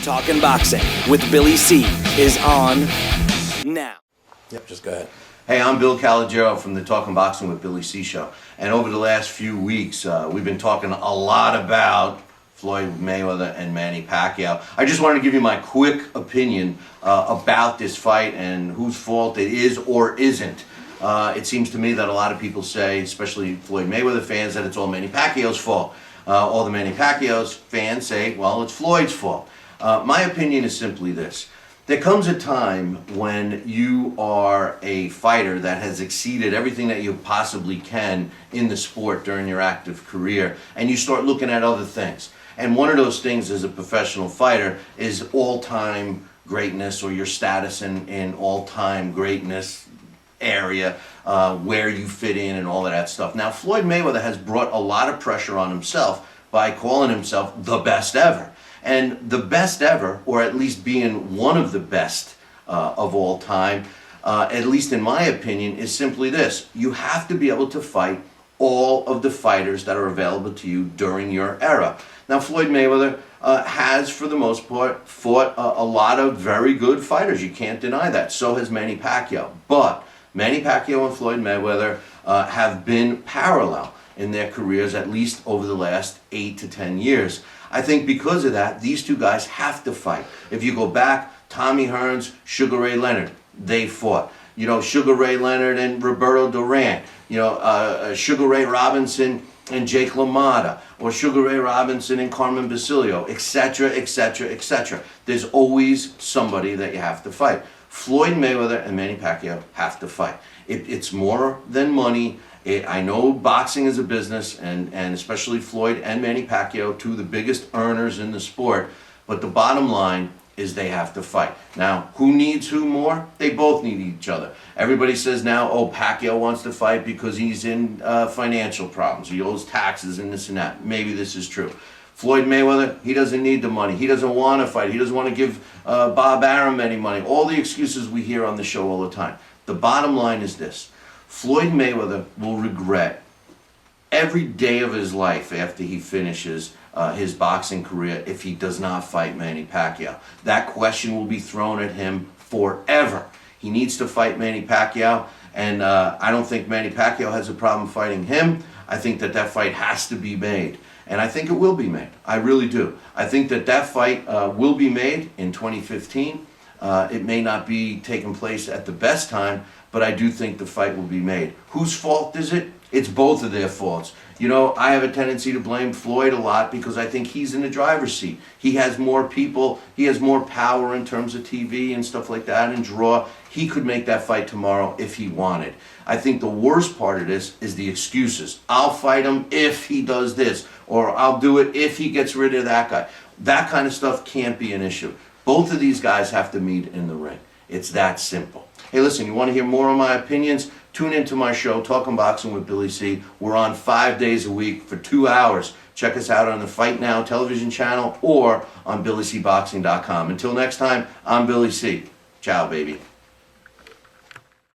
Talkin' Boxing with Billy C is on now. Yep, just go ahead. Hey, I'm Bill Calogero from the Talkin' Boxing with Billy C show. And over the last few weeks, we've been talking a lot about Floyd Mayweather and Manny Pacquiao. I just wanted to give you my quick opinion about this fight and whose fault it is or isn't. It seems to me that a lot of people say, especially Floyd Mayweather fans, that it's all Manny Pacquiao's fault. All the Manny Pacquiao's fans say, well, it's Floyd's fault. My opinion is simply this. There comes a time when you are a fighter that has exceeded everything that you possibly can in the sport during your active career, and you start looking at other things. And one of those things as a professional fighter is all-time greatness, or your status in all-time greatness area, where you fit in and all of that stuff. Now, Floyd Mayweather has brought a lot of pressure on himself by calling himself the best ever. And the best ever, or at least being one of the best of all time, at least in my opinion, is simply this. You have to be able to fight all of the fighters that are available to you during your era. Now, Floyd Mayweather has, for the most part, fought a lot of very good fighters. You can't deny that. So has Manny Pacquiao. But Manny Pacquiao and Floyd Mayweather have been parallel in their careers, at least over the last 8 to 10 years. I think because of that, these two guys have to fight. If you go back, Tommy Hearns, Sugar Ray Leonard, they fought. You know, Sugar Ray Leonard and Roberto Duran. You know, Sugar Ray Robinson and Jake LaMotta, or Sugar Ray Robinson and Carmen Basilio, etc., etc., etc. There's always somebody that you have to fight. Floyd Mayweather and Manny Pacquiao have to fight. It's more than money. I know boxing is a business, and especially Floyd and Manny Pacquiao, two of the biggest earners in the sport, but the bottom line is they have to fight. Now, who needs who more? They both need each other. Everybody says now, oh, Pacquiao wants to fight because he's in financial problems. He owes taxes and this and that. Maybe this is true. Floyd Mayweather, he doesn't need the money. He doesn't want to fight. He doesn't want to give Bob Arum any money. All the excuses we hear on the show all the time. The bottom line is this. Floyd Mayweather will regret every day of his life after he finishes his boxing career if he does not fight Manny Pacquiao. That question will be thrown at him forever. He needs to fight Manny Pacquiao, and I don't think Manny Pacquiao has a problem fighting him. I think that fight has to be made, and I think it will be made. I really do. I think that fight will be made in 2015. It may not be taking place at the best time, but I do think the fight will be made. Whose fault is it? It's both of their faults. You know, I have a tendency to blame Floyd a lot because I think he's in the driver's seat. He has more people, he has more power in terms of TV and stuff like that and draw. He could make that fight tomorrow if he wanted. I think the worst part of this is the excuses. I'll fight him if he does this, or I'll do it if he gets rid of that guy. That kind of stuff can't be an issue. Both of these guys have to meet in the ring. It's that simple. Hey, listen, you want to hear more of my opinions? Tune into my show, Talkin' Boxing with Billy C. We're on 5 days a week for 2 hours. Check us out on the Fight Now television channel or on BillyCBoxing.com. Until next time, I'm Billy C. Ciao, baby.